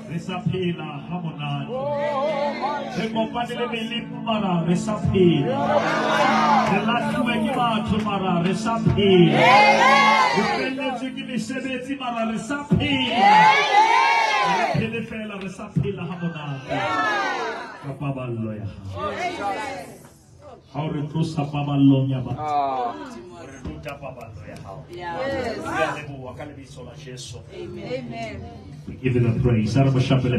Resapila hamonani. Rekompanile milimbara resapila. Relatu ekiba tumara resapila. Upende zikini sebeti mara resapila. Telefela resapila hamonani. Kapabalo ya. How recrusa babalo nyaba. Amen. We give you the praise. Thank you for the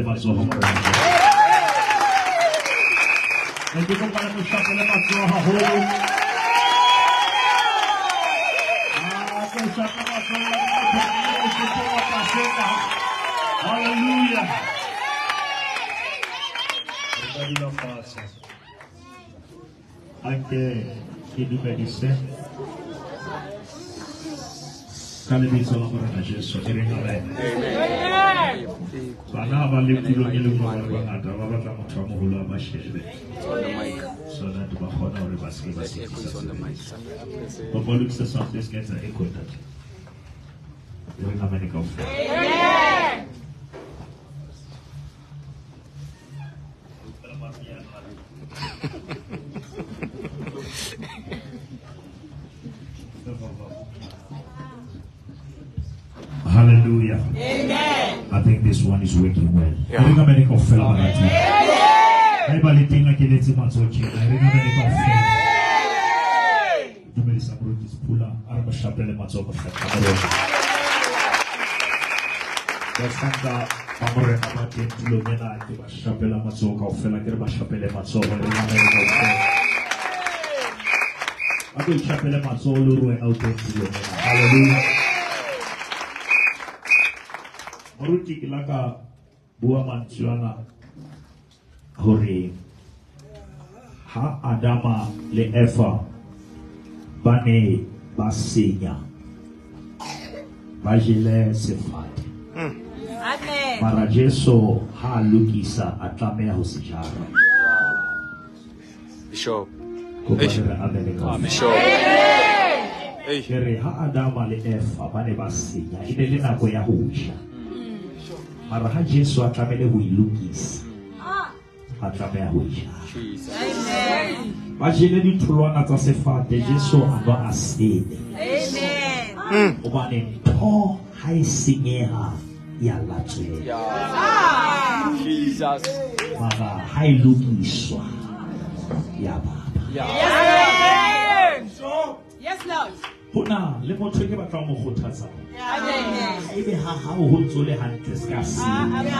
hallelujah. Anche chi di benisse. Amen. Hallelujah. Amen. I think this one is working well. Yeah. Hallelujah. Maruti kilaka buah mancuana hore ha Adama le Eva bane basinya bajile sefati. Amen. Mara Jesu ha lukisa atlamea husijara. Bishop. Bishop. Kere ha Adama le Eva bane basinya inelina kwa Yahusha. Mara Jesu atlamele huilukisa. Atlamea huisha. Amen. Imagine di tulwana tasefate Jesu aba aside. Amen. Obane to haisingeha ya latwe. Jesus. Mara hailukiswa ya baba. Yes, Lord. Puna lemo tweke batla mo khothatsa. Amen. Ebe ha o hotsole hantle ska si. Amen.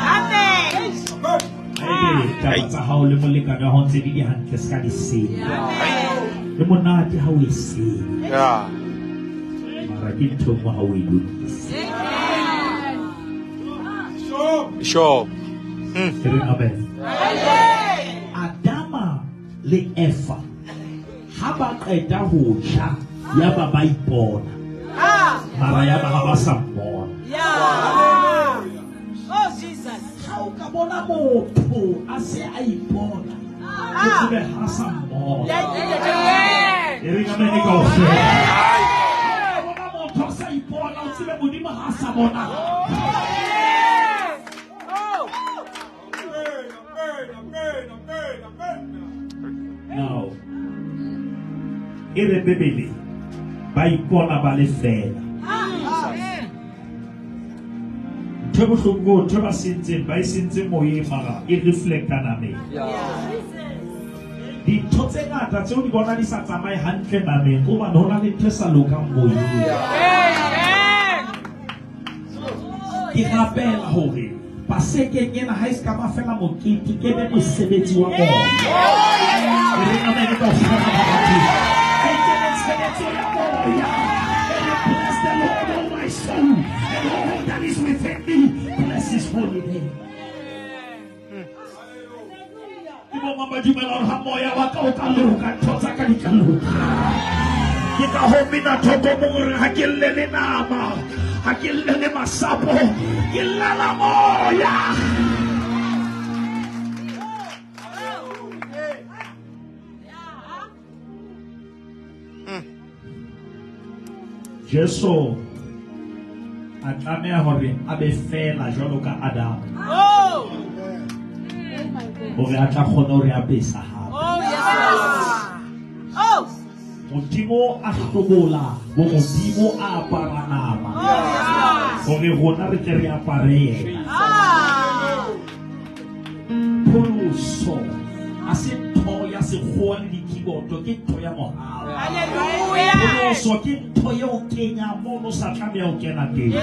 Ebe ta ha o le molekana ho ntse di hantle ska di si. Amen. Le monate ha o isi. Yeah. Mara ke ntho mo ha o ilukisa. Bishop. Amen. Adama le Eva haba qeta ho ja ya baba ipona. Mara ya baba sambona. Yeah. Oh Jesus. How kabona motho ase a ipona. Ke ha sambona. Eringa me ka ofe. Bona motho ase a ipona o tsebe modimo ha sambona. Now, ere bebele ba ipona ba le fela. Tebo songo teba sintse ba sintse moye mara e reflecta na me. Di totse ngata tse o di bona di sa tsamaye hantle na me o ba nona le tlesa lokang moye. Ke rapela hore paseke nyena ha iska ma fela mokiti ke be mosebetsi wa bona. Re na me ka fela ba bless the Lord, oh my soul, and all that is within me. Bless His holy name. Ibo mama jumela hamoya waka ukaluka tota kanikaluka. Kita homina toko mura hakilele nama, hakilele masapo, kilala moya. Jesu a tlameha hore a be fela jwalo ka Adam. Oh! Hore a tla kgona hore a besa hape. Oh, yes, Lord. Oh! Modimo a hlobola, bo Modimo a apara nama. Oh, yes, Lord. Hore rona re tle re apare. Pholoso a se ntho ya sekgowa le dikiboto ke ntho ya mohau. Hallelujah. Pholoso ke ntho ya o kenya mo no sa tlameha o kena teng.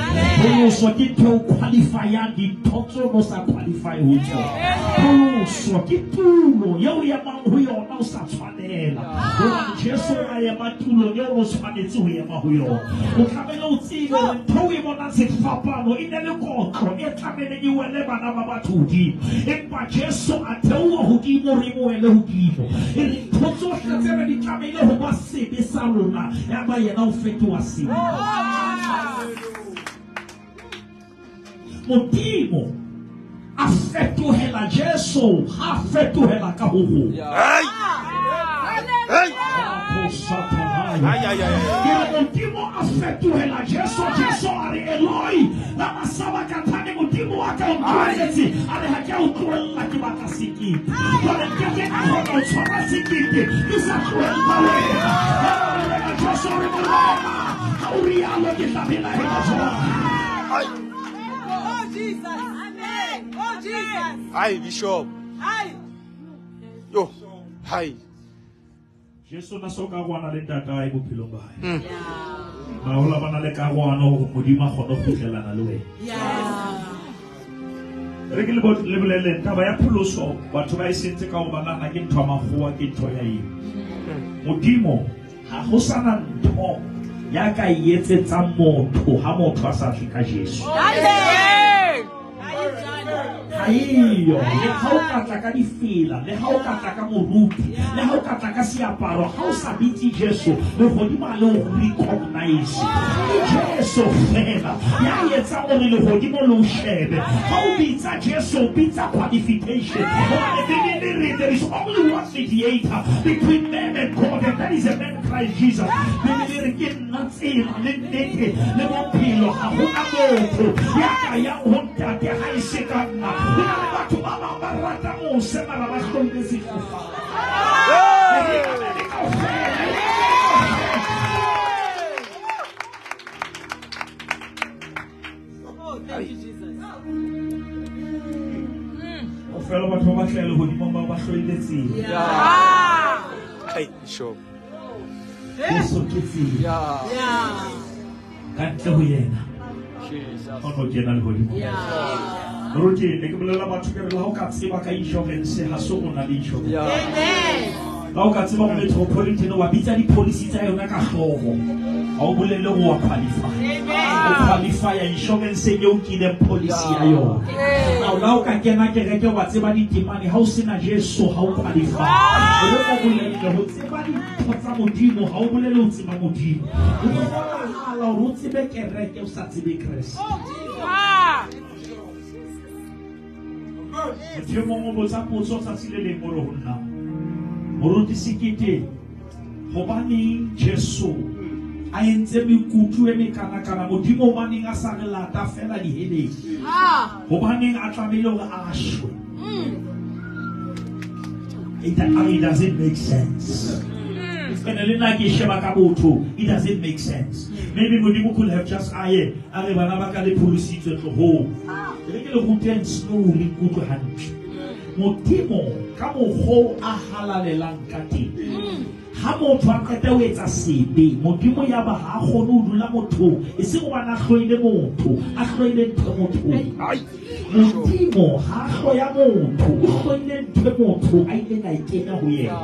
Pholoso ke ntho o qualify dintho tse o sa qualify ho tsona. Pholoso ke tulo ya o emang ho yona o sa tshwanela. Hobane Jesu a ema tulo ya o tshwanetse ho ema ho yona. O tlamehile o tsebe hore ntho o e bonang sefapano e ne le kotlo e tlamehile e wele bana ba batho hodimo. Empa Jesu a theoha hodimo re mo wele hodimo. E re ntho tsohle tse re di tlamehile ho ba sebe sa rona ya ba yena o fetoha sebe. Modimo a fetohela Jesu ha fetohela ka ho ho. Modimo a fetohela Jesu. Jesu a re Eloi lama sabachthani. Modimo a ka utlwetse a re ha ke utlwella ke batla sekete. Hore ke ke a kgona ho tshwara sekete ke sa tlohella wena. Jesu re mo lema ha o rialo ke tla bela hela jwang. Oh, Jesus. Amen. Oh, Jesus. Hi, Bishop. Hi. Yo. Hi. Jesu na soka wana le tata e bophelo ba hae. Ba hola bana le karwana ho Modimo a kgona ho fihlelana le wena. Re ke le bolele taba ya pholoso batho ba e sentse ka ho bana ke ntho maghoa ke ntho ya eng. Modimo ha ho sana ntho ya ka etsetsa motho ha motho a sa tlika Jesu. Aiyo, le ha o ka tla ka difela, le ha o ka tla ka moruti, le ha o ka tla ka seaparo, ha o sa bitse Jesu, le godimo le o recognize. Jesu fela, ya etsa hore le godimo le o shebe. Ha o bitsa Jesu, bitsa qualification. There is only one mediator between them and God, and that is a man Christ Jesus. Oh, thank you, Jesus. Hey, Bishop. How can someone metropolitan or the policy na ka hlogo? How bolele go qualify? Qualify insurance say you ki the policy ayo. Now ka kena ke wa tseba di timani how sina Jesu how qualify. O bolele go tseba di tsa modimo how bolele o tseba modimo. O bona hala o tsebe kereke o sa tsebe Christ. Modimo mo botsa potso sa silele mo rona. Moruti Sekete hobane Jesu a entse mekutu e mekana-kana Modimo hobaneng a sa re lata fela diheleng hobaneng a tlamehile hore a shwe. It doesn't make sense. It doesn't make sense. Maybe Modimo could have just Modimo ka mogo a halalelang ka teng ha motho a qeta ho etsa sebe Modimo ya ba ha kgone ho dula motho e se go bana hloile motho a hloile ntho motho Modimo ha hloya motho o hloile ntho motho a ile na ikenya ho yena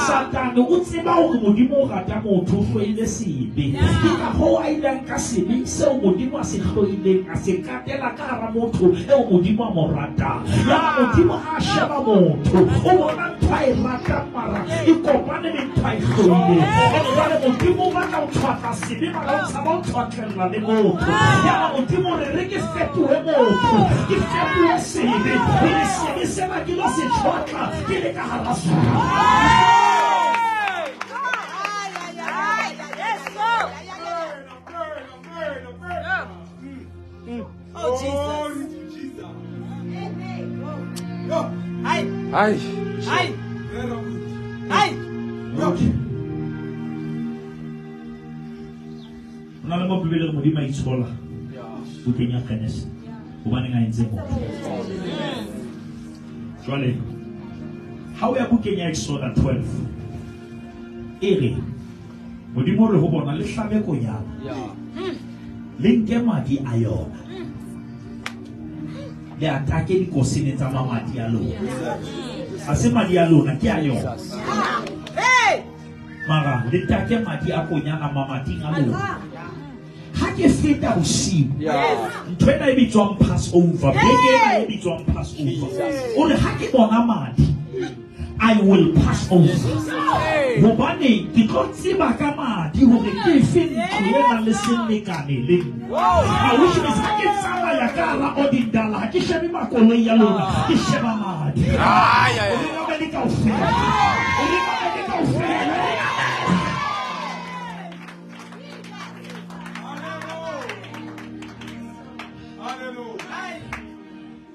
Satane o tseba hore Modimo o rata motho o hloile sebe ke ka ho a ile ka sebe seo Modimo a se hloile a se katela ka hara motho eo Modimo a mo rata ya Modimo ha sheba motho o bona ntho rata mara e kopane le ntho e hloile e Modimo ba ka o tshwara sebe ba ka o tsaba o tshwatlela le motho ya Modimo re ke fetohe motho ke fetohe sebe le sebe se ba ke lo se tshwatla ke le ka hara sona How are you booking Exodus 12? Ere, modimo re ho bona le hlabe ko ya. Linke madi ayona. Le atake di kosine tsa mamadi a lona. Ase madi a lona ke ayona. Hey! Mara le take madi a konyana mamadi a lona. Ha ke feta bosiu. Ntwena e bitswang Passover. Beke e bitswang Passover. O re ha ke bona madi, I will pass over. Hobane ke tlo tseba ka madi hore ke feng tloena le senekane le. A wish me sa ke tsala ya ka la odindala ha ke shebe makoloi ya lona ke sheba madi. O re ga me ka ofela. O re ga me ka ofela.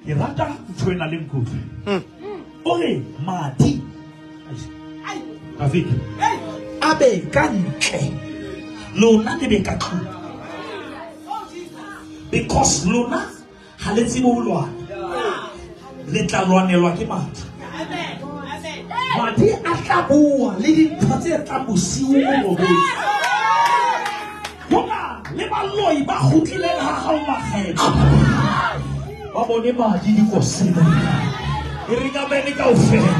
Ke rata tloena le nkutwe. Ore madi David abe kantle lona le be ka tlung because lona ha le tsebo ulwana le tla lwanelwa ke madi. Madi a tla bua le dintho tse tla bosiu mo robetse bona le baloi ba khutlile ha ga o makgetho ba bone madi di kosile. Ringa bene ka ofela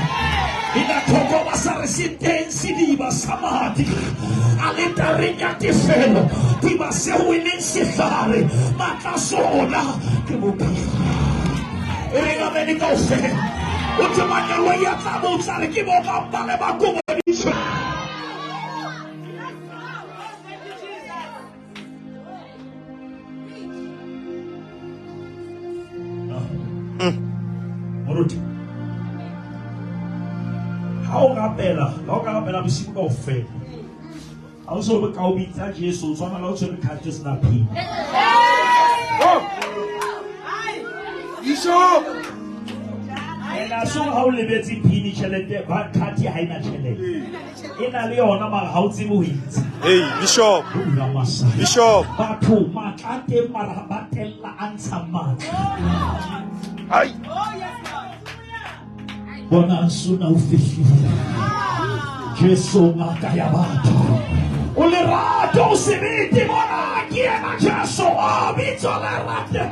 ina thoko ba sa resistance di ba samadi aleta ringa tifelo di ba se winin sifare maka sola ke bopi. Ringa bene ka ofela o tsamaya lo ya tsa bo tsale ke bo ba le ba go di so. Moruti how capella bisiku ka ofela also be ka o bitsa Jesu tswana la o tswe ka tsena phi Bishop ena so ha o lebetse phini chelete ba khati ha ina chelete ena le yona mara ha o tsebe ho itse. Hey Bishop batho matlate mara ba tella antsha matla. Ai bona suna ufishile Jesu makaya batho o le rato se vede bona chi è ma Jesu abito la rate.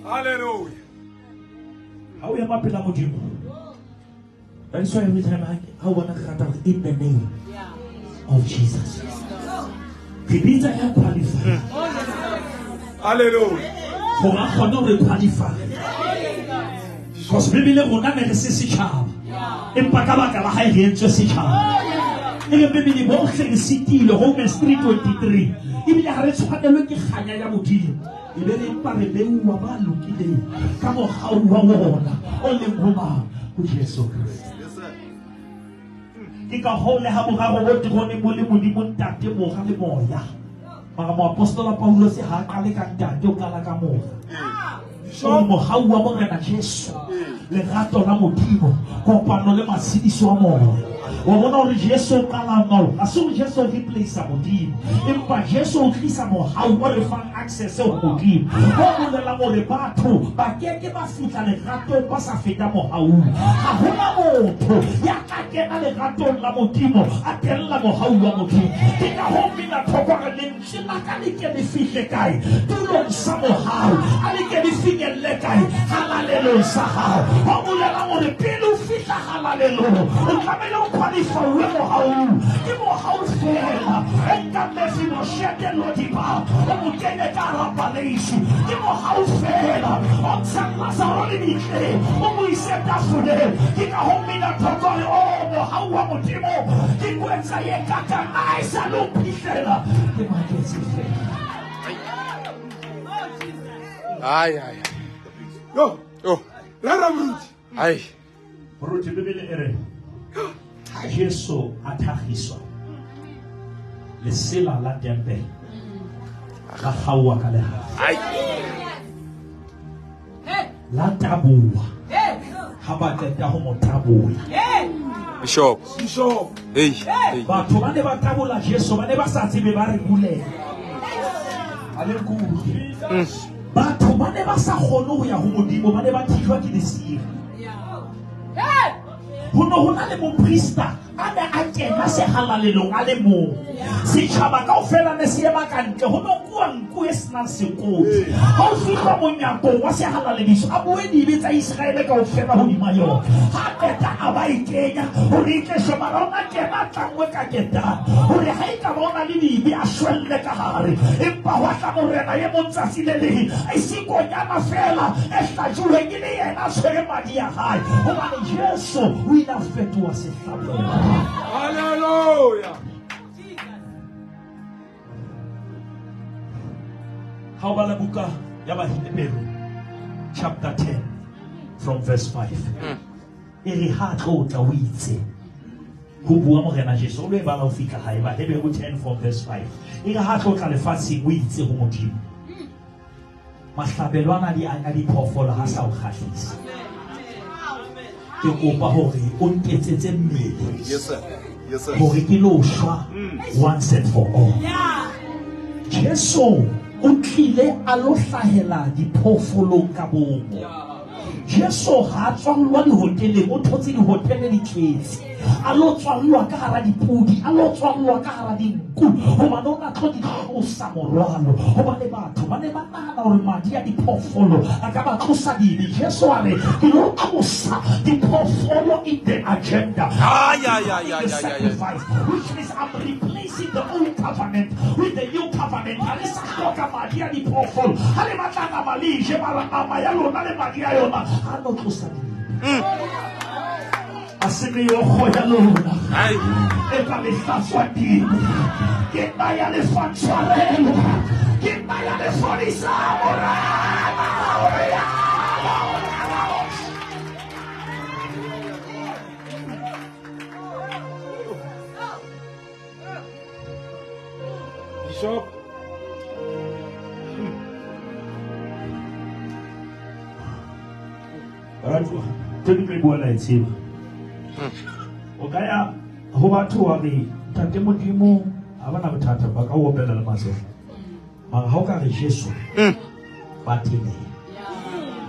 Hallelujah. How am I pela modimo? That's why every time I want to cut out in the name of Jesus. Kibita ya qualify. Hallelujah. For a honor qualify. Because maybe le rona ne se setšhaba empa ka baka la hae re ntse setšhaba ebe maybe le bohle re sitile Romans 3:23 ebile ha re tshwanelwe ke kganya ya modimo ebe re mpa re beuwa ba lokileng ka mogau wa wona o leng ho mang ho Jesu Kriste. Ke ka hole ha boraro bo trone mo le modimo ntate moga le moya mara mo apostola Paulos ha qale ka ntate o kala ka moga. So mohau wa morena Jesu le rato la modimo kopano le masediso a moya wa bona hore Jesu kala mo a se Jesu replace modimo empa Jesu o tlisa mohau o re fang access ho modimo ho le la mo le batho ba keke ba fitla le rato ba sa feta mohau ha hona motho ya ka kena le rato la modimo a tella mohau wa modimo ke ka ho mina thokwa le ntsima ka le ke le fihle kae tulong sa mohau a le ke le finyelle kae hallelujah sa hao ho bolela hore pele o fihla hallelujah o tlamehile o qualify mohau ke mohau fela enka mesi mo shete lodiba o mo kene ka rapaleisi ke mohau fela o tsama sa roli bitle o mo iseta fude ke ka ho mina thokwa o mohau wa modimo ke kwetsa ye kaka na isa lo pihlela ke maketsi fela. Ai. Yo. Lara Bruti. Ai. Bruti bebele ere. Jesu atahiswa. Le sela la dembe. ga gaua ka le ha Ai. la tabua ha ba tla ho mo tabola Bishop. Hey. Hey. batho ba ne ba tabola Jesu ba ne ba sa tsebe ba re bulela haleluya batho ba ne ba sa kgone ho ya ho modimo ba ne ba thijwa ke lesira ho no ho na le moprista a ne a kena sehalalelong a le mong setjhaba kaofela ne se ema kantle ho no kuwa nku e senang sekoti ha o fihla monyakong wa sehalalebiso a bue dibe tsa Israele kaofela hodima yona ha qeta a ba e kenya hore e tle shebana ona kena tlangwe ka ketana hore ha e ka bona le dibe a shwelle ka hare empa hwa tla morena ye montsatsi le leng a isikonyana fela e hlajulweng e le yena a tshwere madi ya hae hobane Jesu o ile a fetoha sehlabelo. Hallelujah. How about the book of chapter 10 from verse 5? Ere ha tlotla o itse go bua morena Jesu o le ba o fika hae ba Hebrew 10 from verse 5. Ere ha tlotla lefatsheng o itse go modimo mahlabelwana a di phofolo ha sa o kgahlisa ke kopa hore o ntetsetse mmele Yes, sir. Yes, sir. hore ke lo shwa once and for all. Jesu o tlile a lo hlahela diphoofolo ka bomo. Jesu ha tswallwa dihoteleng o thotse dihotele di tletse a lo tswallwa ka hara dipudi a lo tswallwa ka hara dinku hobane o na tlo di tlosa morwalo hobane batho ba ne ba nahana hore madi a diphoofolo a ka ba tlosa dibe. Jesu a re ke lo tlosa diphoofolo in the agenda. Sacrifice, which means I'm replacing the old covenant with the new covenant. Ale sa hloka madi a diphoofolo ale matlana malije malama ya lona le madi a yona a lo tlosa dibe. Aseme yo khoya lona e ka le fatswa dimo ke naya le fatswa relo ke naya le forisa morana Bishop. Ratu tedi me bua la etseba o kaya ho batho wa re tate modimo a bana bothata ba ka o opela le matso mara ha o ka re Jesu ba tene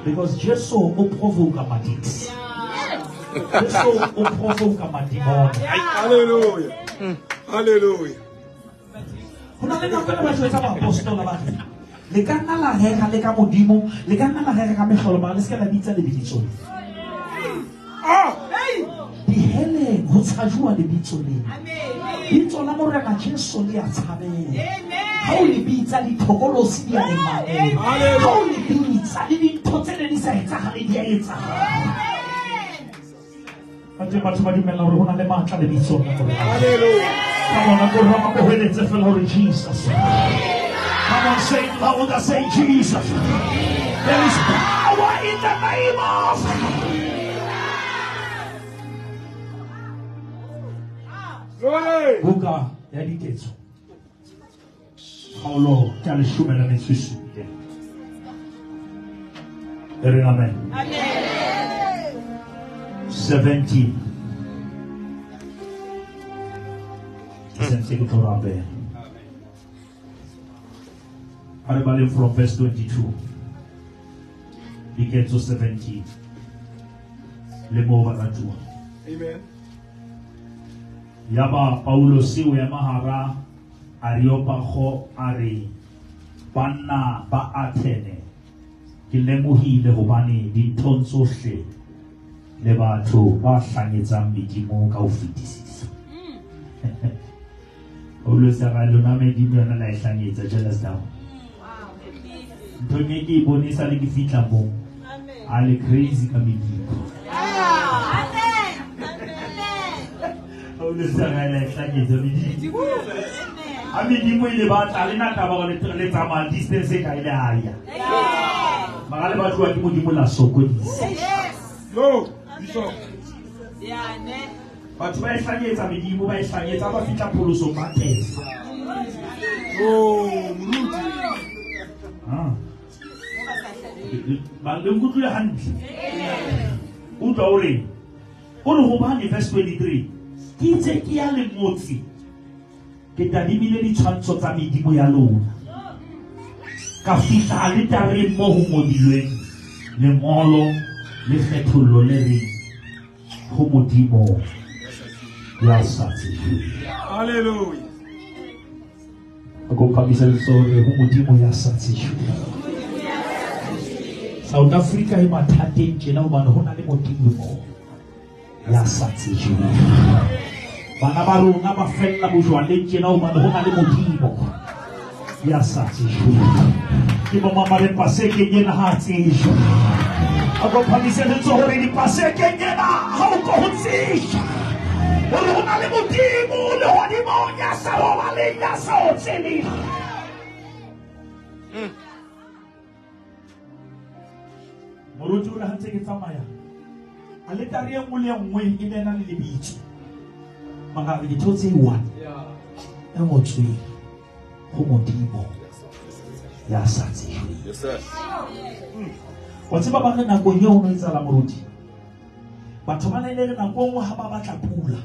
because Jesu o provoke madix Jesu o provoke madimon. Hallelujah. Hallelujah. Hona le nako ba tshwetsa ba apostola ba le ka nna la hega le ka modimo le ka nna la hega ka megolo ba le se ka la bitsa le bitso diheleng ho tshajwa le bitso le bitso la morena Jesu le a tshabela ha o le bitsa le thokolosi di a le mane ha o le bitsa le dintho tse ne di sa etsagale di a etsagala ate batho ba dumela hore hona le matla le bitso la morena. Hallelujah. Come on, go rama go hele tse fela hore Jesus. Come on, say it louder, say Jesus. There is power in the name of. Glory. Buka ya diketso. Paulo ke le shumela metsusu. Amen. Amen. 17. Sekete. Everybody from verse 22. We get to 17. Amen. Yaba Paulo siwe ya mahara Areopago are banna ba Athene ke lemohile hobane dinthong tsohle le batho ba hlanyetsang medimo ka ho fetisisa. Paulo sa ga lona medimo yana la hlanyetsa jealous down. Ntho ke bonisa le ke fitla mo ale crazy ka medimo. Paulo sa ga la hlanyetsa medimo. Medimo ile ba tla le na taba le tsamaya distance ka ile haya. Magale ba tloa ke modimo la sokodisa. No, Bishop. Yeah, ne. Batho ba hlanyetsa medimo ba hlanyetsa ba fitla pholoso ba tesa. Oh, Muruti. Ba le nkutlwe hantle. O tla o re. O re go ba verse 23. Ke itse ke ya le motsi. Ke tadimile ditshwantsho tsa medimo ya lona. Ka fihla le tare mo ho modilweng. Lengolo le kgethollo le reng. Ho modimo ya satsijwe. Hallelujah. Ako pamisa lesore ho modimo ya satsijwe. South Africa e mathateng tjena hobane ho na le modimo mo ya satsijwe. Bana ba rona ba fella bojwaleng tjena hobane ho na le modimo ya satsijwe. Ke bo mama le paseke nyena ha tsijwe. Ako pamisa lesore di paseke nyena ha o ko tsijwe. O na le modimo le hodimo ya sa o ba le ya sa o tseli. Moruti o re hantse ke tsamaya. A le tari e nngwe le nngwe e nena le lebitso. Magare ke thotse one. E ngotswe go modimo ya satsijwe. Yes, sir. Wa tseba ba re nakong eo no itsala moruti. Batho ba le nako nngwe ha ba batla pula.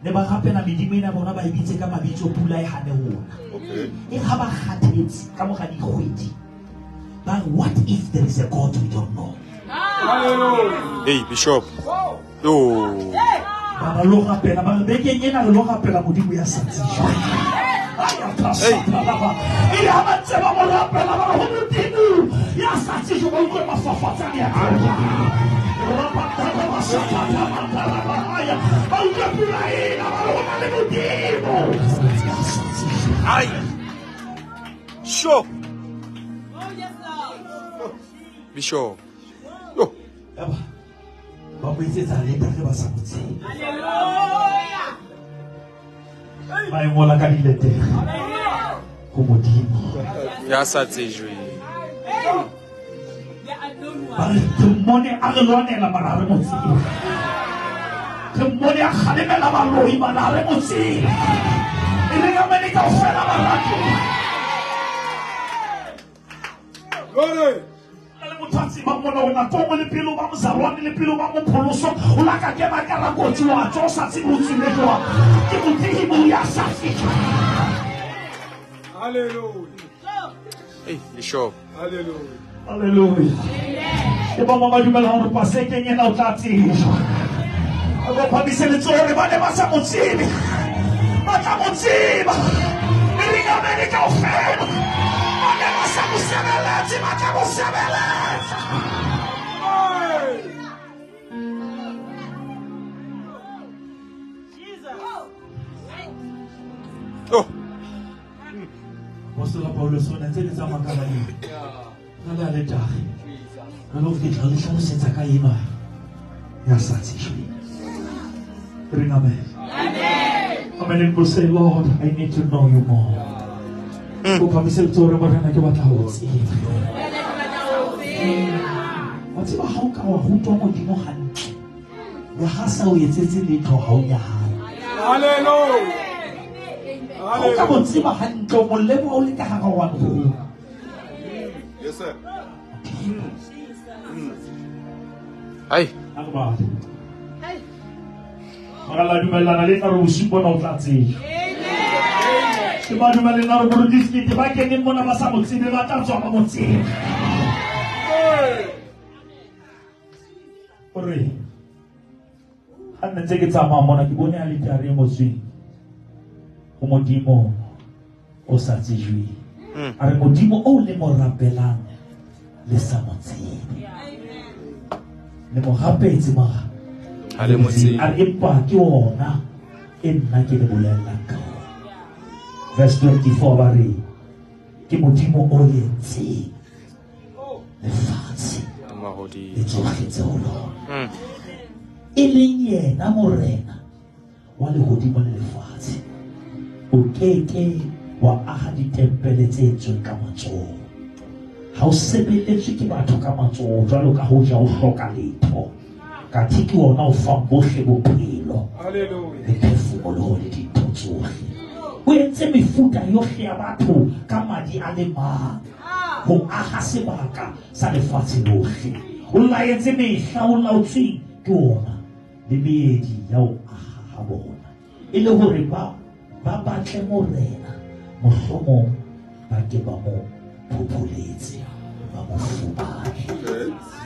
Le ba gapela medimo ena bona ba ibitse ka mabitso pula e hane hona. Okay. E ga ba kgathetse ka mo ga dikgwedi. But what if there is a God we don't know? Hallelujah. Hey, Bishop. Yo. Ba lo gapela ba be ke nyena re lo gapela modimo ya satsijwe. Hey. E ha ba tseba mo rapela ba ho modimo ya satsijwe ba utlwe mafafatsa ya ka. Aye. Sure. Bishop. Yo. Ba boitsetsa le tare ba sa botse. Hallelujah. Ba ngola ka dilete. Go modimo. Ya satsijwe. Temone a re lwanela marare motseng. Temone a kgalemela baloi marare motseng. E re ka mene ka ofela barato. Glory. Le mothatsi ba mona ona tongo le pelo ba mozalwane le pelo ba mopholoso o la ka kena ka rakotsi wa tso sa tsibutsi le jwa. Ke modimo ya satsijwe. Hallelujah. Hey, Bishop. Hallelujah. Hallelujah. E ba mama dumela hore paseke nyena o tla tsijwa. Ako phamise le tsore ba ne ba sa motsebe. Ba tla motseba. E re ka mene ka ofela. Ba ne ba sa mosebeletsi ba tla mosebeletsa. Oh. Apostolo Paulo sona ntse le tsamaya ka bana. Nala le tagi. Nalo fitla le tlhalosetsa ka ena ya satsijwe. Ring amen. Amen. Amen. And we'll say, Lord, I need to know you more. Go phamise tsore mo rena ke batla ho tseba. Wa tseba ha o ka wa hutwa modimo hantle. Ya hasa o etsetse letho ha o nyahana. Hallelujah. Ha o ka bo tseba hantle mo lebo o le ka hara wa go. Yes, sir. Aye. Akbar. Magala dumelana le taro usipona o tla tsela. Ke ba dumelana re borodiski te ba keneng mona ba sa motsebe ba tla tswa ba motsebe. Ore ha nne ntse ke tsamaya mona ke bone a le tare mo tsweng go modimo o sa tsejwe. A re modimo o le mo rapelang le sa motsebe. Le mo rapetse maga. A re empa ke ona e nna ke le bolelelang ka ona. Verse 24 ba re ke modimo o yentseng lefatshe le tsohle tseo lona. E leng yena morena wa lehodimo le lefatshe. O keke wa aha ditempele tse entsweng ka matsoho. Ha o sebeletswe ke batho ka matsoho jwalo ka ho ja o hloka letho. Kathe ke ona o fang bohle bophelo. Hallelujah. Le phefumoloho le dintho tsohle. O entse mefuta yohle ya batho ka madi a le mang. Ho aha sebaka sa lefatshe lohle. O laetse mehla o laotsweng ke ona le meedi ya ho aha ha bona. E le hore ba batle morena mohlomong ba ke ba mo phopholetse ba mo fumane.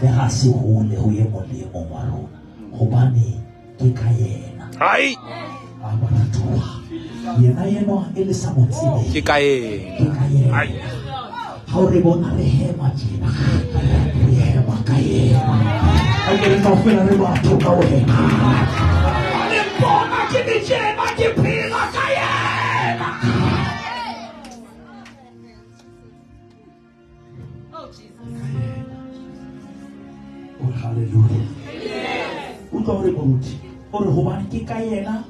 Le ha se hole ho ye mong le mong wa rona hobane ke ka yena. Ai. Yena e le sa mo tsebe. Ke ka yena. Ai. Ha o re bona re hema tjena re hema ka yena. A ke re kaofela re batho ka wena. A le bona ke di tjena ke phela ka yena. Oh, hallelujah. Utlwa hore moruti o re hobane ke ka yena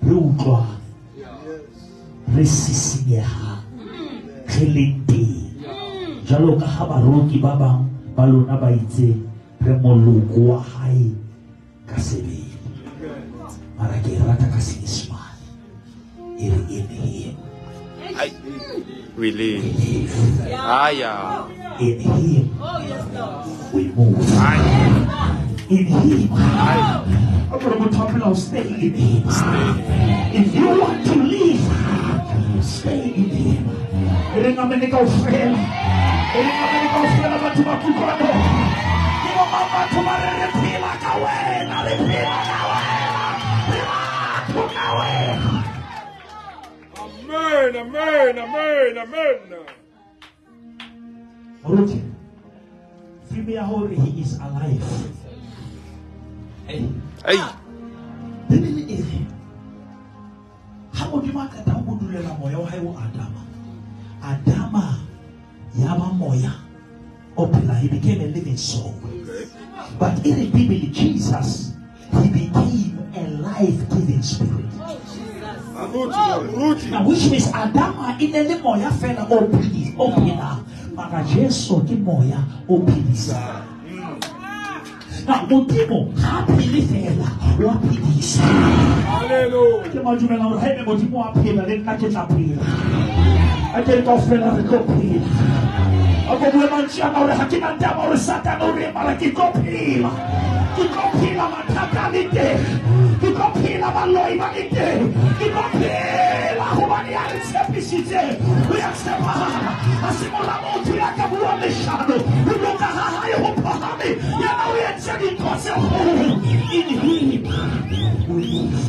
re utlwa re sisinyeha re leng teng. Jalo ka ha baroki ba bang ba lona ba itse re moloko wa hae ka sebele. Mara ke rata ka Senyesemane e re in him. Ai. We live. Aya. In him we move. In him I'm going to talk about stay in him. If you want to live, stay in him. Ele ngamene kaofela. Ele ngamene kaofela batho ba kutlwano. Ke ba batho ba re phela ka wena, re phela ka wena. Re batho ka wena. Amen, amen, amen, amen. Moruti, fimi ya hore he is alive. Ai. Bibele e re ha modimo a qeta ho modulela moya wa hae o Adama ya ba moya o phela, he became a living soul. But in the Bible, Jesus, he became a life-giving spirit. Now, which means Adama in the moya fela o phela, mara Jesu ke moya o philisa. Now, modimo ha phele fela wa philisa. Hallelujah. Ke majumela hore haebe modimo a phela le nna ke tla phela. A ke kaofela re tlo phela. A go bua mantsha hore ha ke na taba hore Satan o re mara ke tlo phela. Ke tlo phela mathata le teng. Ke tlo phela baloi ba le teng. Ke tlo phela hobane a re tshepisitse. O ya tshepahala. A se mola motho ya ka bua leshano. O loka ha hae ho phahame. Yena o etse dintho tse kgolo. In him we live.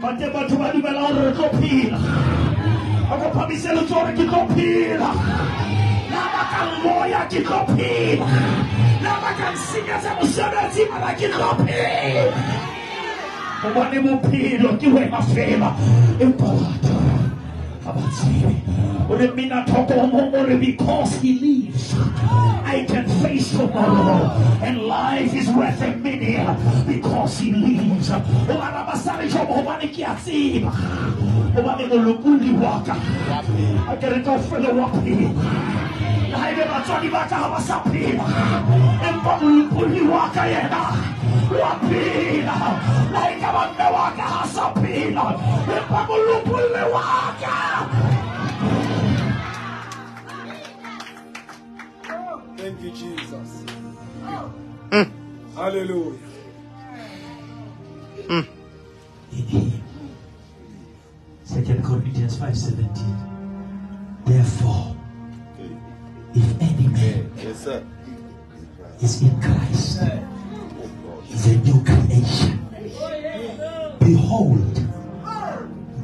Bate batho ba dumela hore re tlo phela. A go phamisele tsore ke tlo phela. La ba ka moya ke tlo phela. La ba ka nsinyetsa mosebetsi mara ke tlo phela. Hobane bophelo ke wena fela. Empa batho because he lives, I can face tomorrow, and life is worth a minute because he lives. I can go for the walking. I never told you about how I sapina. And Puli Waka Yena. Wapina. Like I'm on the Waka Sapina. And Puli Waka. Thank you, Jesus. Hallelujah. In him. 2 Corinthians 5:17. Therefore, if any man is in Christ, is a new creation. Behold,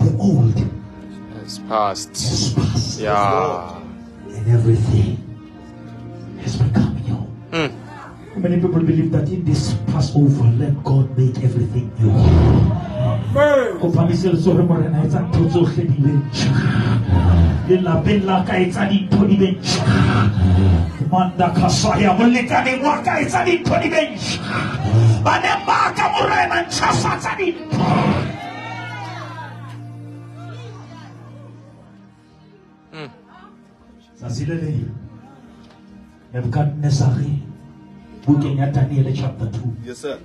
the old It's past. has passed, Yeah. and everything has become new. Many people believe that in this Passover, let God make everything new. Amen. Manda kasaya molekane waka etsadi toni bench bane maka morena ntshafatsadi Sasilele Nebuchadnezzar bukeng ya Daniel chapter 2. Yes, sir.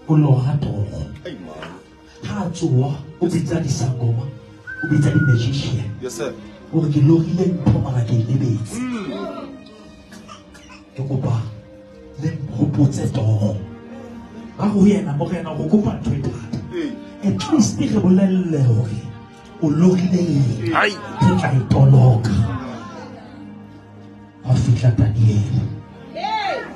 Ulohato Amen. ha tsoa o bitsa disangoma o bitsa di magician. Yes, sir. o re ke logile ntho mara ke lebetse ke kopa le mpotse toro ba go yena mo rena go kopa ntho e thata at least re bolelle hore o logile Ai. ke tla itoloka a fihla Daniel.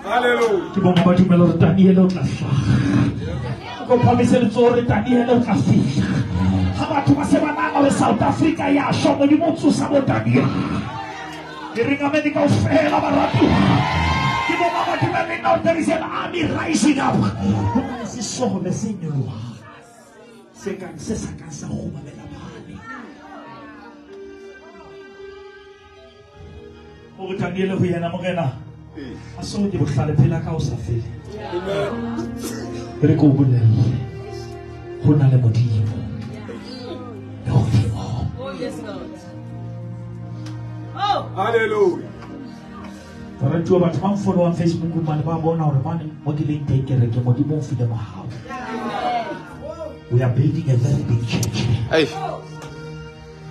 Hallelujah. Ke bona ba dumela hore Daniel o tla hlaga go promise le tsore Daniel o tla fihla ha batho ba se ba nana le South Africa ya shomo di motso sa bo Daniel e ringa me di ka ofela ba ratu ke bona ba dumela now there is an army rising up se so le senyo se kan se sa kan sa go ba le bana o Daniel go yena mo gena a so di bohlale phela ka o sa fele re go bolelle go na le modimo Oh, yes, Lord. Oh, Hallelujah. Para tu ba tshwang follow on Facebook ba ba bona hore bane mo di link take re ke modimo file mo hao. We are building a very big church. Ai.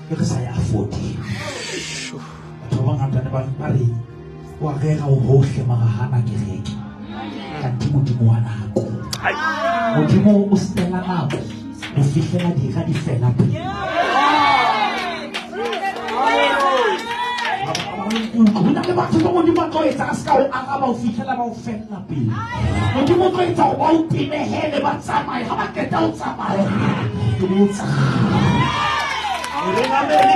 Ke re sa ya 40. Batho ba ngata ne ba re wa rega o hohle mara hana kereke. Ka modimo wa nako. Ai. Modimo o stela nako. O fihlela di ga di fela pele. Kuna le batho ba modimo a tlo etsa ska o araba o fihlela ba o fella pele. Modimo tlo etsa o ba o pinehele ba tsamaye ga ba keta o tsamaye. Ke botsa. Re ga me le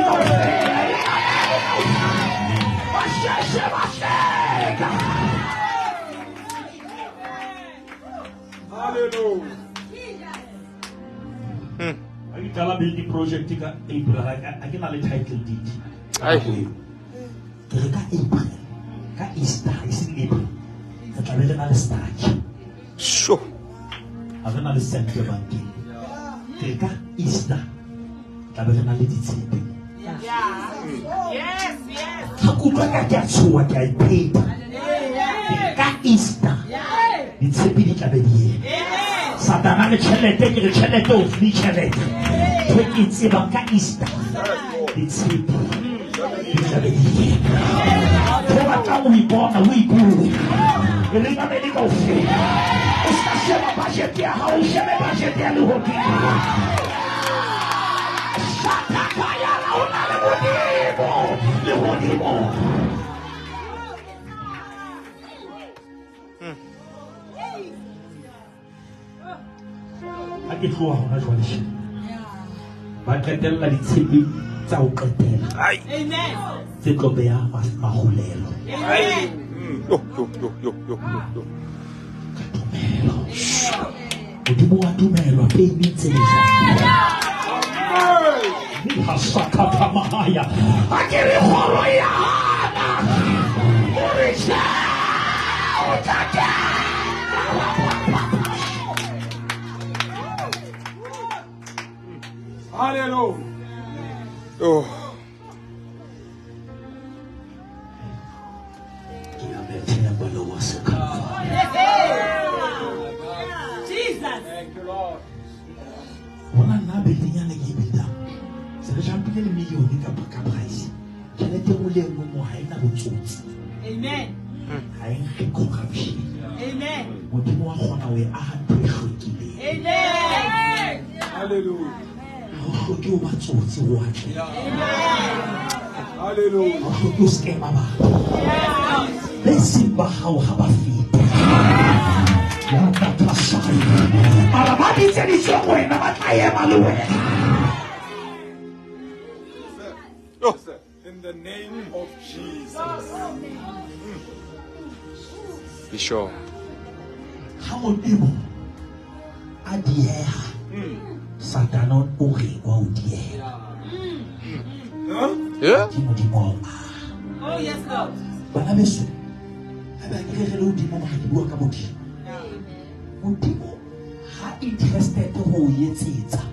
ka Hallelujah. I tell a building project ka April I can a title deed. Ai. Ka April. Ka Easter is in April. Ka tla na le starch. Sho. Ave na le center banking. Ka Easter. Ka na le ditshepe. yes, yes. Ha kutlwa ka ke a tshoa ke a ipepa. Ka Easter. Ditshepe di tla be di. Satana le chelete ke re chelete o fli chelete. Ke ke tseba ka Easter. Ditshepe. Di tla be di. Go batla o ipona o ipule. E le nna le ka o fe. O ska sheba budget ya ha o shebe budget ya le hodimo. Shaka kaya la ona le hodimo. Le hodimo. A ke tloa hona jwale she. Ba qetella ditshepe tsa o qetela. Ai. Amen. Tse tlo beya magolelo. Ai. Yo. Modimo wa tumelo pe mitse le ni hasaka kamaya akere horo ya orisha otaka Hallelujah. Oh. kina metea balo wasaka Jesus. Thank you, Lord. ona na building ya le gibida se re jampile le milioni ka price tšhelete mo le mo mo haina botsotsi Amen. ha e corruption Amen. modimo wa gona o e aha ntho e hlwekileng Amen. Hallelujah. o hloke o batsotsi o atle Hallelujah. o hloke o skema ba le simba hao ha ba fita ya ka tsaya mara ba ditse di tswa wena ba tlaye ba le wena In the name of Jesus. Be sure. ha modimo a dieha Satanon o re wa o dieha Huh? Yeah? ke modimo Oh, yes, Lord. bana beso a ba ke re le modimo ba ke bua ka modimo modimo ha interested ho o etsetsa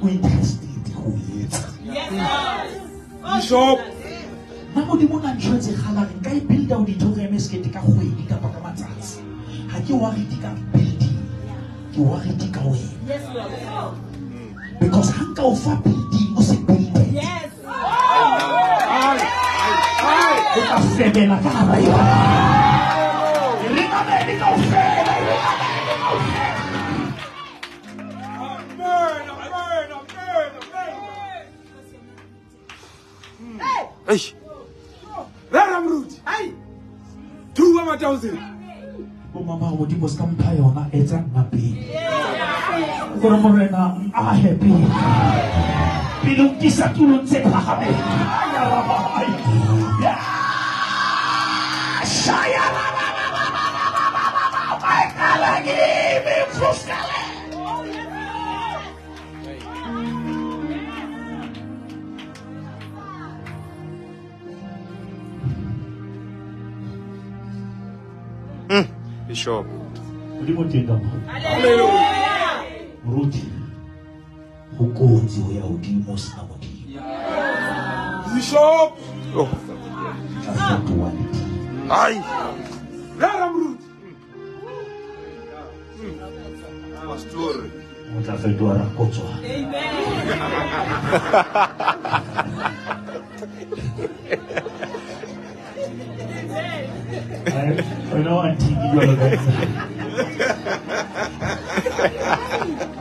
o interested ho o etsa Yes, Lord. Oh, Bishop. na modimo na ntshwetse khala re nka e builda o ditho re Sekete ka kgwedi ka ka matsatsi ha ke wa re di ka building ke wa re di ka wena yes, Lord. because ha nka o fa building o se building Yes. Oh, sebela ka hara yona. Ringameni kaofela, ringameni kaofela. Hey. Let him root. Hey. 2,000. Mama modimo ska mpha yona etsa ngapi. Gore morena a happy. Pilong kisa tulong tse phahame. Ya raba. Ya. Shaya raba. Ai kalagi me fruskale. Bishop. Hallelujah. Ruti. Hukunzi ya udimo sina modimo. Bishop. Oh. Spirituality. Aye. Let him root. Pastor. Mutafetua rakotswa. I know auntie you are guys.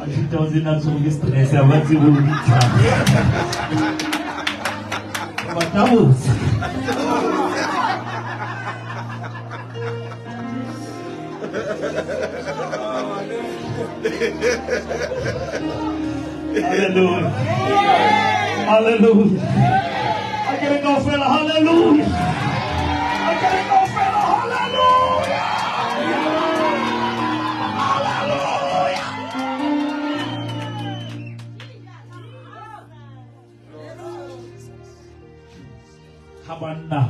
Auntie doesn't have so stress about the world. But that was. Hallelujah. Hallelujah. I gotta go, fella. Hallelujah. I gotta go, fella. Hallelujah. Hallelujah. Kabanda.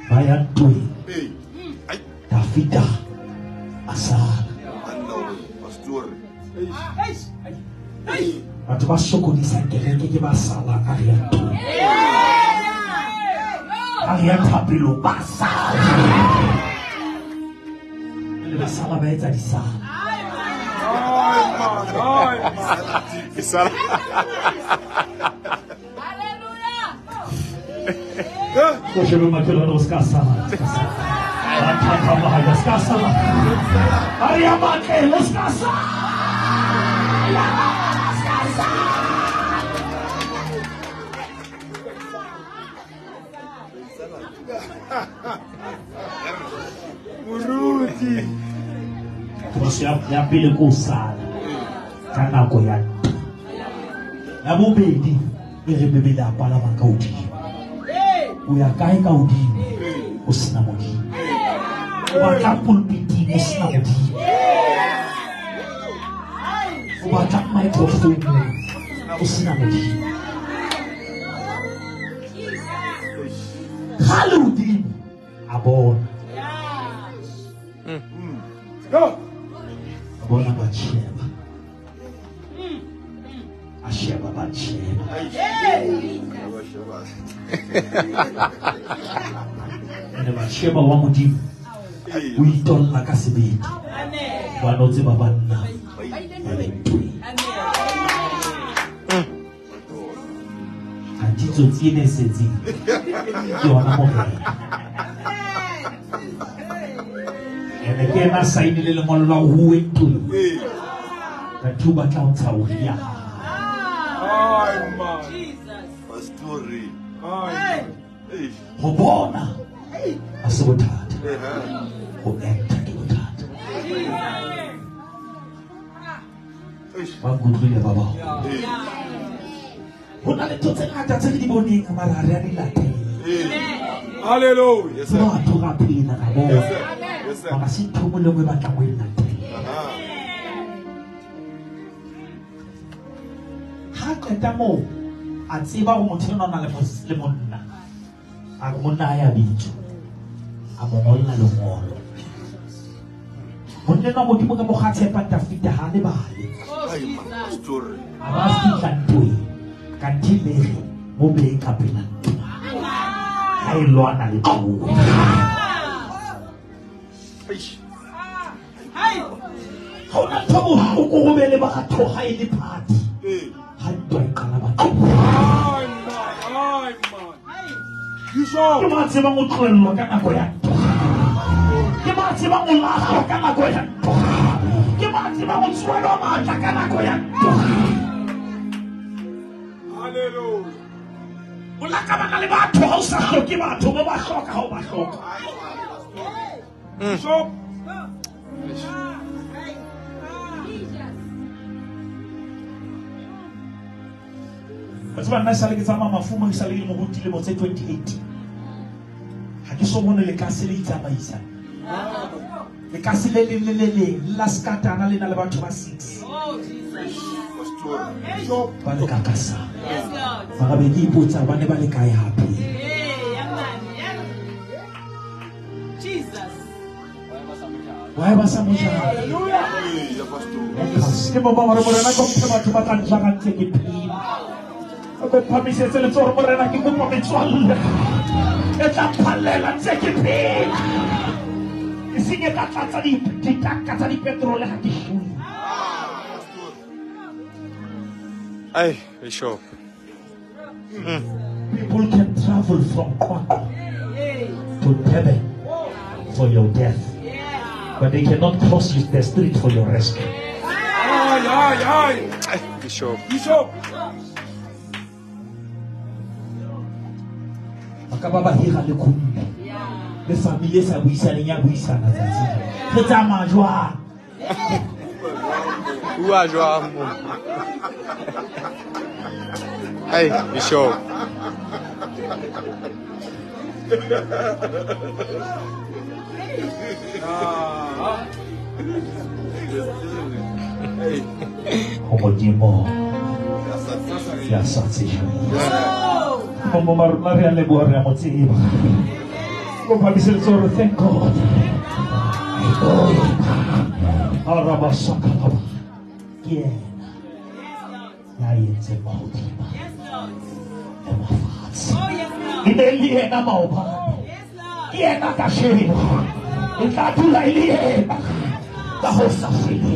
Bayantui. Hey. Tafita. Asala. Pastor. Watu basokonisa ngelenge ke basala ariyantu. Ariyantapilo basala. Le basala ba etsa disala. Isala. Koşe bir makine oskasala. Ataka bahaya oskasala. Ariyamake oskasala. Muruti. Terus yang pilih kusala. Karena aku ya. Nabu bedi. Iri bebeda pala makaudi. Uya kai kaudi. Usna mudi. Uya pulpiti usna mudi. Uya microphone usna mudi. Haludi abon. Go. Abona bacheba. Asheba bacheba. Ene bacheba wa mudimu. Uitola kasibiti. Wanoze babana. Amentui. Antizo tiene sezi. Yona mohe. Ene kena saini lele ngolo huwe tu. Katuba kaunta uhia. Ay, man. Pastori. Ay. Hobona. Asubutata. Hoenta kibutata. Wangudrile baba. Hona le totse ngata tse di boneng marare a dilate. Hallelujah. Yes, sir. Ba thoga pina ka bo. Yes, sir. Yes, sir. Ba se thumo le ba tla mo ina teng. Ha keta mo a tseba go motho o na le monna. A go monna ya bitso. A mo ngolla le ngolo. Monna no modimo ka mo ga tshepa Dafita ha le bale. Ay, man. Pastori. A ba fitla ntwe ka thibele mo be ka pela. Ai lwana le tlo. Hona thobo o go go bele ba ga thoga e le party. Ha ntwa e kana ba. Ay, man. Ay, man. Bishop. Ke ba tseba go tlolelwa ka nako ya ke ba tseba go lala ka nako ya ke ba tseba go tswela matla ka nako ya Hallelujah. o la ka baka le batho ga o sa hloke batho ba ba hloka ga o ba hloka Bishop. Batho ba nna sa le ke tsamaya mafumo sa le mo hotile mo tse 28 ha ke so bone le ka se le itsamaisa le ka se le la skatana le na le batho ba 6 Oh, Jesus. Bishop. ba le ka kasa Yes, Lord. ba ga be di ipotsa ba ne ba le kae hape Hey, young man. Yeah. Jesus. wa ba sa mo jana Hallelujah. Hey, ya pastor. ke ba re morena go phela batho ba tla ntla ka ntse ke phela go phamisetse le tsore morena ke go metswalle e tla phalela ntse ke phela e singe ka tlatsa di ditaka tsa di petrol ga ke shuli Hey, Bishop. people can travel from Kwakwa Hey. to Durban for your death Yeah. but they cannot cross the street for your rescue Ay. Hey, Bishop. Bishop. ka ba ba hira le khumbi le family sa buisaneng ya buisana tsatsi le tsamaya jwa Ua joa mo. Hey, Bishop. Hey. go modimo ya sa tshejo Oh. mo maruna re a leboga re a mo tseba go phamisetse tsore thank God araba sakalaba ke ena ya yetse mahodimo Yes, Lord. le mafatshe Oh, yes, Lord. e ne le ena maobane Yes, Lord. ke ena ka sheno e tla dula e le ena ka go sa fele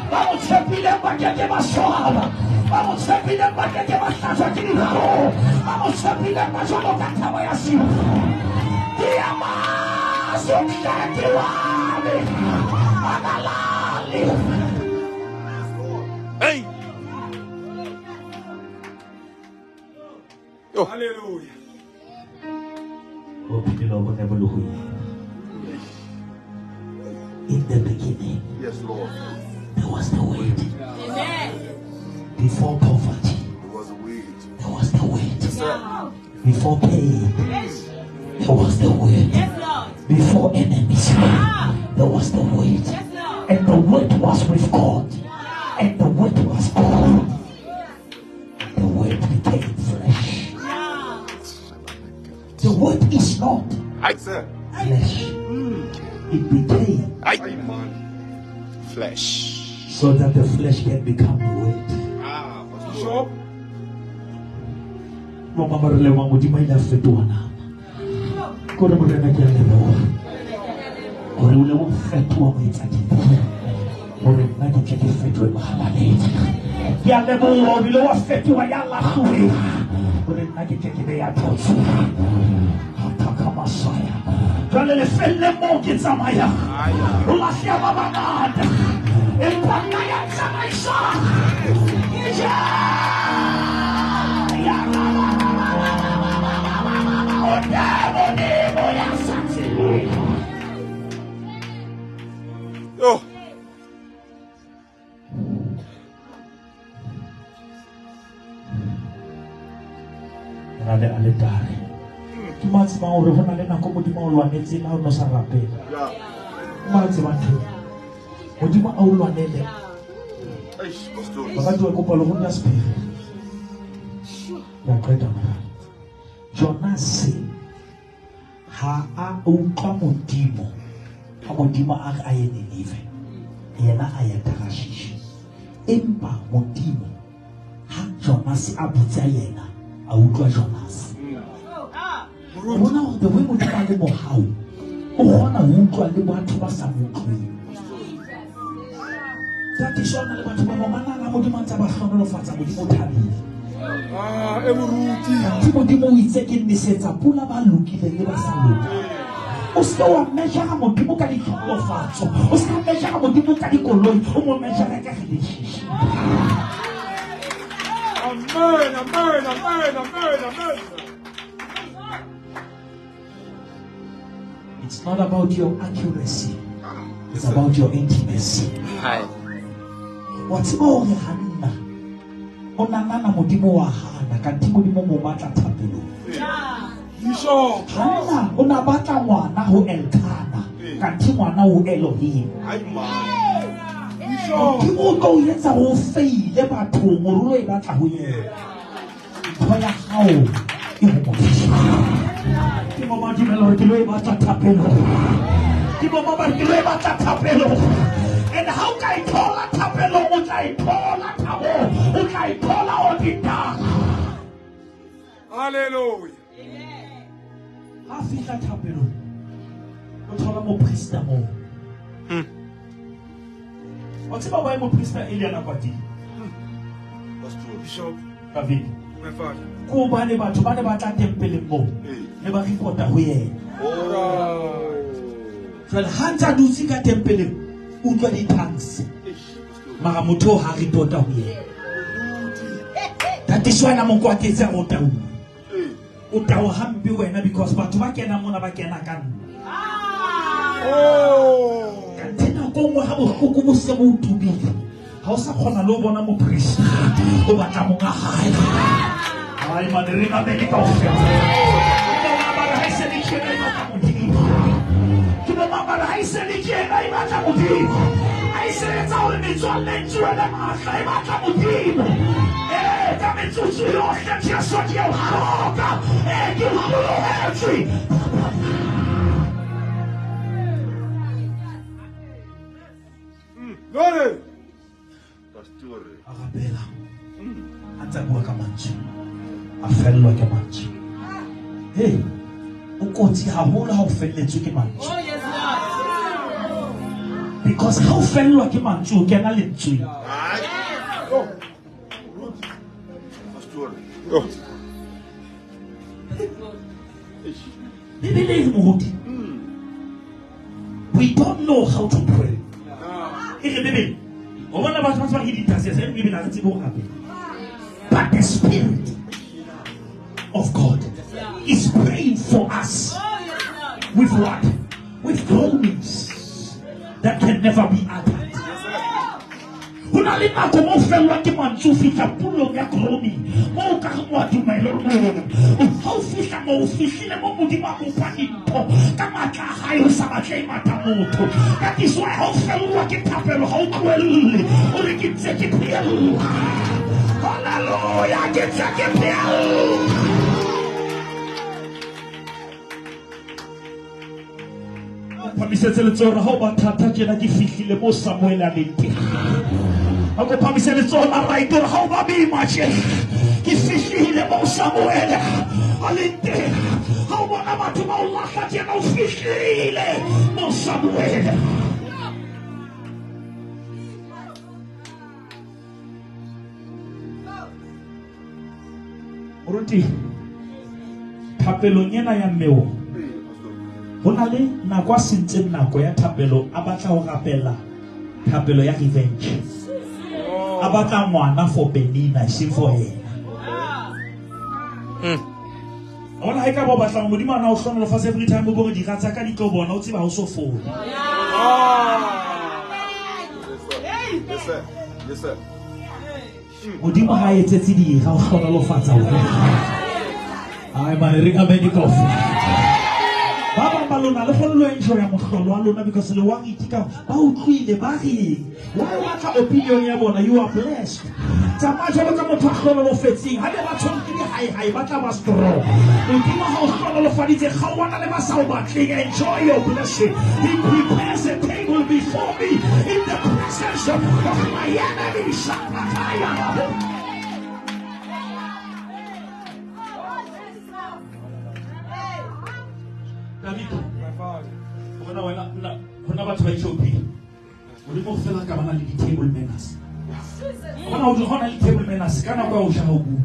ba mo tshepileng ba keke ba swaba ba mo tshepileng ba keke ba hlatswa ke dinao ba mo tshepileng ba jalo ka thaba ya simo ke ya masokete wame analale Hey. Oh, Hallelujah. bophelo bo ne bo le go in the beginning yes, Lord. there was the word Amen. before poverty There was a weed. there was the word Yeah. before pain Yes. there was the word Yes, Lord. before enemies there was the word Yes, Lord. and the word was with God and the word was God and the word became flesh Yeah. the word is not I said, flesh it became I man. Flesh. so that the flesh can become the word Bishop. mama marele wa modimo ile fetoa nama gore morena ke a leboga gore o le mo fetoa mo etsakile gore nna ke tle ke fetoe mogalaletse ke a leboga o bile wa fetoa ya latlhoe gore nna ke tle ke be ya thotse ataka masaya jale le felle mo ke tsamaya o latlhea ba bangata empa nna ya tsamaisa Oh, ale ale tare ke matseba gore go na le nako modimo o lwanetse la o no sa rapela yeah. matseba ntho modimo a o lwanele Hey, pastor. ba ka kopa le go nna sephiri ya qeta mara Jonas ha a utlwa modimo ha modimo a re a ye Ninive yena a ya Tarshish empa modimo ha Jonas a botsa yena a utlwa Jonas o bona gore the way modimo a le mohau o kgona ho utlwa le batho ba sa mo utlweng That is one of the Modimo tsa ba hlonolofatsa modimo thabile Ke Modimo o itse ke nnesetsa pula ba lokileng le ba sa loka. O se wa measure Modimo ka ditlhokofatso, o se measure Modimo ka dikoloi, o mo measure ka relationship. Amen, amen, amen, amen, amen. It's not about your accuracy, it's about your intimacy. What's more Hannah? Onana Modimo wa Hana, kanti Modimo mo batla thapelo. Bishop. Hana ona batla ngwana ho Elkana, kanti ngwana ho Elohim. Bishop. Ke mo go yetsa ho faile batho moruo e batla ho yena. Thoya hao e ho motho. Ke mo ba dimelo ke lo e batla thapelo. Ke mo ba ke lo e batla thapelo. And how can I call a tapelo? What I call a tabo? What I call a odita? Hallelujah. Half is a tapelo. What all mo priester mo? What's about why mo priester Eliana Pati? Bishop. David. My father. Ko ba ne batho ba ne batla tempele mo. Ne ba report ho yena. Well, hanta dutse ka tempele. Utlwa di tongues. Mara motho ha reporta ho yena. That is why na mo kwatetse go tawo. O tawo hampe wena because batho ba kena mona ba kena ka nna. Kantena go mo ha bohloko bo se bo tubile. Ha o sa khona lo bona mo priest. O batla mo ga hae. Ai mane re ka bele ka ofela. Ba ba ha se di tshela ina ka modimo. Ke ba ba ha se di tshela ina ka modimo. Ai se etsa hore metswalle ntshwe le matla e batla modimo. Ka metsotso yohle tja so di o hloka. Ke ho hatri. Glory. Arabella. Anta bua ka mantswe. A fellwa ke mantswe. Hey, o kotsi haholo ha o felletswe ke mantswe. Oh, yes, Lord. Because ha o fellwa ke mantswe o kena lentswe. We don't know how to pray. But the Spirit of God is praying for us with what? With groanings that can never be uttered. Unalima como felwa ke manzufi ka pulo ya kroni mo ka mo dumelo how fisha mo fishile mo mudima mo panito kama ka hayo sabache matamoto that is why how felwa ke tapelo how kweli uri ke tseke pielo hallelujah ke tseke pielo pamisetse le tsora ho batata ke na ke fihlile mo Samuel a lente ako pamisetse le tsora right or how ba be much ke fihlile mo Samuel a lente how ba batho ba Allah ke na fihlile mo Samuel Oruti thapelo nyena ya mmeo hona le nako a sentseng nako ya thapelo a batla ho rapela thapelo ya revenge a batla ngwana for Benina se for yena ona ha ka ba batla modimo ana o hlono lo fa every time go di ratsa ka di tlo bona o tseba ho so fola Yes, sir. Yes, sir. modimo ha etsetse di ha o hlono lo fatsa o ai ba re ka be di kofi Baba balona le follow enjoy ya mohlolo wa lona because le wa itika ba utlwile ba re wa batla opinion ya bona you are blessed tsama jalo ka motho a hlola lo fetseng ha le ba tshwanetse di hai ba tla ba strong modimo ha o hlola lo faditse ga wana le ba sa o batleng enjoy your blessing he prepares a table before me in the presence of my enemies David, My father. when I was trying to be, we both feel like I'm on the table manners. When I was on the table manners, can I go show you?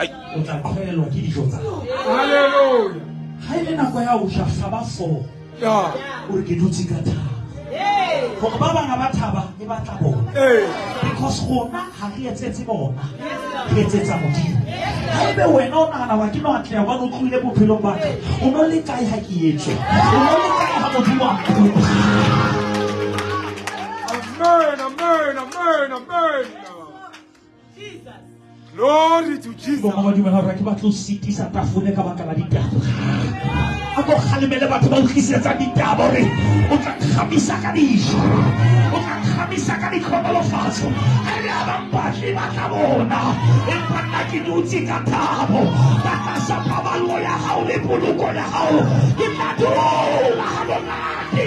O tla tlhoelwa ke dijo tsa gago. Hallelujah. Ha e le nako ya o ja hlaba fo Yeah. o re ke dutse ka thaba. Gore ba bang ba thaba e batla bona. Hey. Because gona ha re etsetse bona. Re etsetsa Modimo. Ha ebe wena o nagana wa ke no atleya wa no tlile bophelong ba ka. O no le kae ha ke etswe? O no le kae ha Modimo a mpona? Amen. Glory to Jesus. Bo mama dumela hore ke batla o sitisa tafole ka baka la ditaba. A go kgalemele batho ba utlwisetsa ditaba hore o tla kgamisa ka dijo. O tla kgamisa ka dikgololofatso. Ha e le ba mpatli ba tla bona. Empa nna ke dutse ka thabo. Ka tlasa paballo ya hao le poloko ya hao. Ke tla dula ha monate.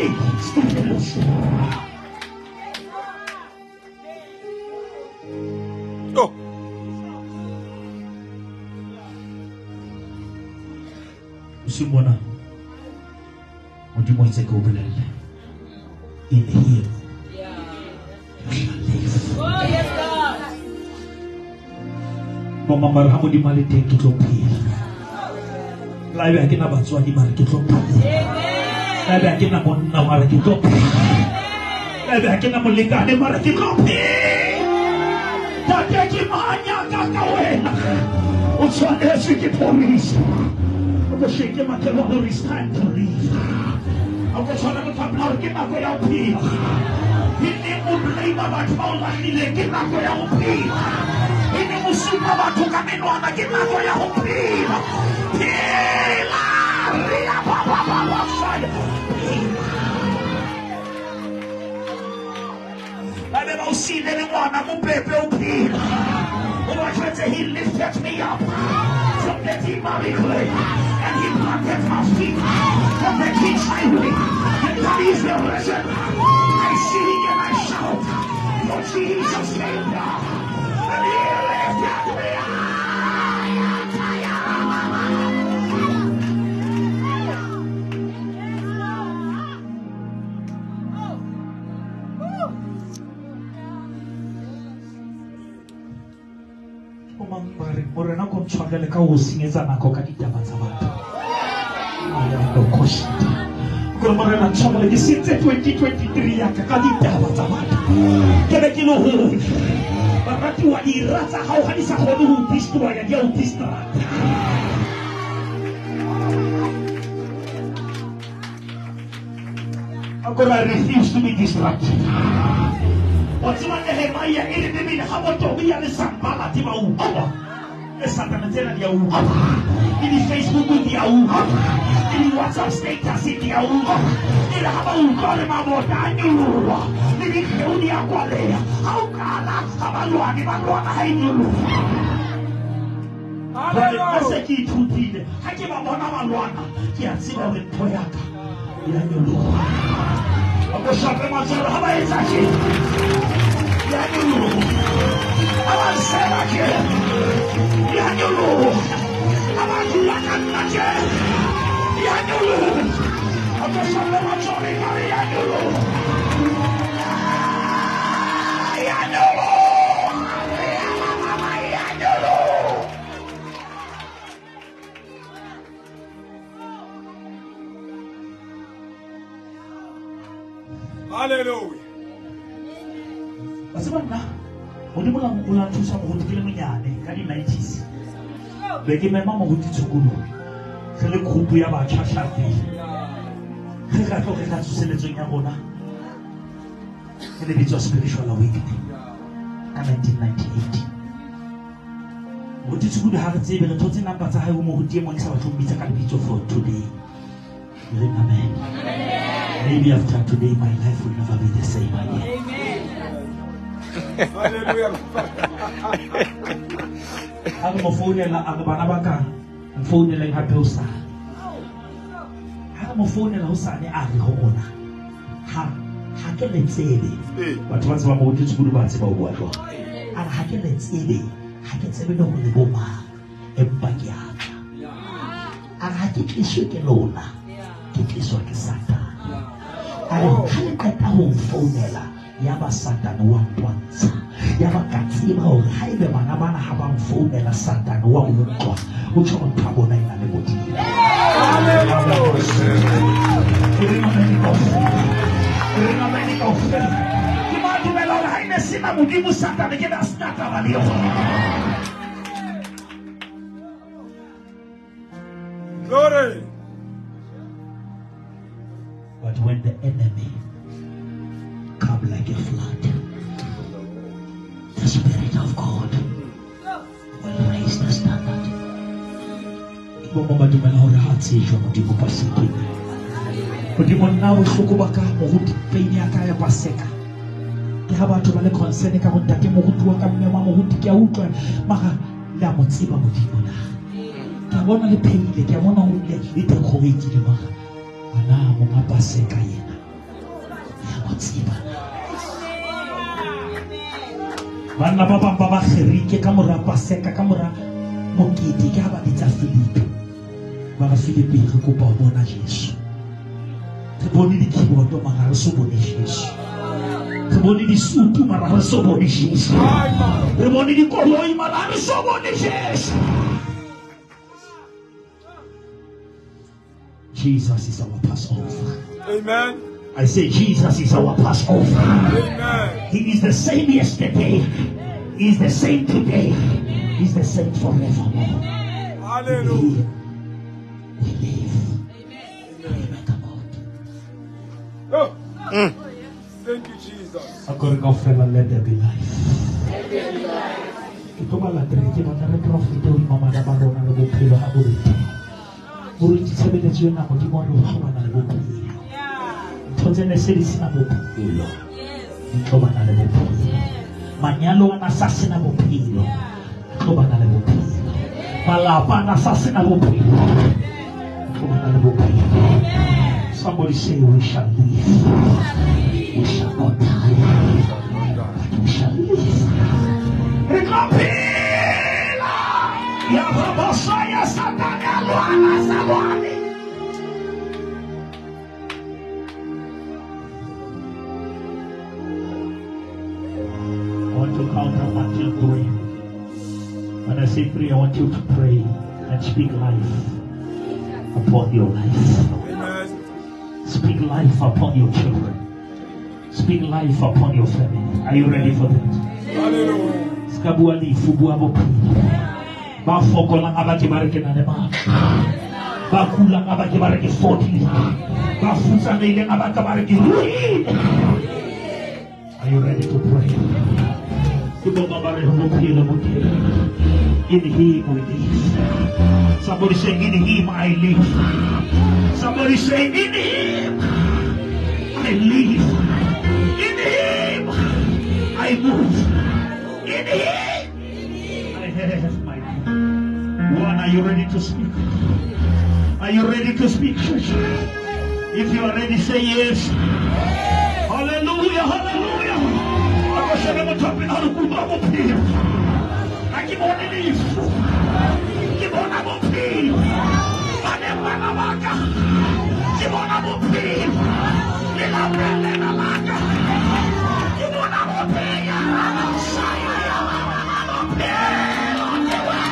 Oh. Simona, Modimo itse ke o bolelle. In him you shall live. Oh, yes, God. Mama mara ha Modimo a le teng ke tlo phela. La ebe ha ke na batswadi mara ke tlo phela. La ebe ha ke na monna mara ke tlo phela. La ebe ha ke na molekane mara ke tlo phela. Tate ke manya ka wena. O tshwanetse ke phorisa. O shake my tail, it's time to leave. I'm going to try to come out, get my way out here. He never blame about all I need, get my way out here. He never see about to come in on, get my way out here. Pila, Ria, Papa, fire. I never seen anyone, I'm a baby, Pila. He lifted me up from the deep clay and he planted my feet from the king's highway. And that is the reason I sing and I shout, for Jesus came down and he lifted me up. Morena ko tshwagele ka o senyetsa nako ka ditaba tsa batho. Gore morena tshwagele ke sentse 2023 ya ka ditaba tsa batho. Ke be ke lo hore barati wa dira tsa hao ha di sa kgone ho destroy ya di o destroy. I refuse to be distracted. What's my name? I ain't even how to be a sambala tiba. Satan tena dia uha. Ini Facebook dia uha. Ini WhatsApp status dia uha. Ini haba ukole mabota nyulu. Ini dia kwale. Au kala haba luani balwana hainu. Haleluya. Ki tutile. Haki babona balwana. Ki atsiba wetho yaka. Ya nyulu. Ako shape mazalo haba ezachi. Ya nyulu. Haba sema ke. Yanyulu, Amatulakanaje, Yanyulu, Apostle Yanyulu, Yanyulu, Yanyulu. Hallelujah. Asibana, Modimo la thusa mo go dikele monyane ka di 90s. Be ke mema mo go ditshukulu. Re le group ya ba tshashate. Re ga tlo ke ka tsuseletsong ya rona. Ke le bitso Spiritual Awakening ka 1998. Mo ditshukulu ha re tsebe re thotse namba tsa hae mo go tie mo ke sa batho mbitsa ka bitso for today. Amen. Maybe after today my life will never be the same again. Hallelujah. Ako mo phone la ako bana ba ka phone la hape o sa ako mo phone la o sa ne a re go bona ha ke le tsebe batho ba tseba mo ditshukulu ba tseba o bua jwa ha ke le tsebe no go le boma empa ke ha ke tliswe ke lona ke tliswa ke Satan ha le ka ta ho phone la Yaba Satan one once. Yaba Katsiba or Hyde Manabana Habam Food and a Satan one would go. Which on Tabona in the body. Glory. But when the enemy come like a flood, the Spirit of God will raise the standard. Ke ha batho ba le concern ka bontate moruti wa ka mme wa moruti ke a utlwa mara le a mo tseba modimo na ke a bona le pheile ke a bona o le decorate le mara ana mo nga paseka yena ya mo tseba bana ba bang ba ba kgerike ka mora paseka ka mora mokete ke ha ba ditsa Filipi ba ga Filipi re kopa ho bona Jesu re bone di kiboto mara re so bone Jesu re bone di sutu mara re so bone Jesu re bone di koloi mara re so bone Jesu. Jesus is our Passover. Amen. I say Jesus is our Passover. Amen. He is the same yesterday. He is the same today. He is the same forevermore. Hallelujah. We live. Amen. Come on. Oh. Thank you, Jesus. I'm going to go fella, let there be life. Ito ba la tere ke ba re profit o mama na ba rona le bophelo ha borite. Borite tshebeletso yona mo di mo lo ha bana le bophelo. Totse ne se di sina bophelo. Ito ba na le bophelo. Manyalo ana sa sina bophelo. Ito ba na le bophelo. Malapa ana sa sina bophelo. Ito ba na le bophelo. Somebody say we shall live. We shall not die. We shall live. Recopila! Yababosaya Satana Luana Sabani. I want to count up until 3. When I say 3, I want you to pray and speak life upon your life. Amen. Speak life upon your children. Speak life upon your family. Are you ready for that? Hallelujah. Skabuali fubua bopi. Ba fokola ngabaki bareke na nema. Ba kula ngabaki bareke 40. Ba fusa ngile ngabaki bareke. Are you ready to pray? In Him we live. Somebody say, in Him I live. Somebody say, in Him I live. In Him I move. In Him I have my being. One, are you ready to speak? Are you ready to speak, church? If you are ready, say yes. Hallelujah, hallelujah. I'm going to show them what's happening. How to put them up here. I keep on the leaf. Keep on them up here. I never know about God. Keep on them up here. Little bread, little lager. Keep on them up here. I'm outside. I'm up here. On the way.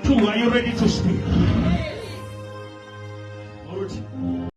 Two, are you ready to speak?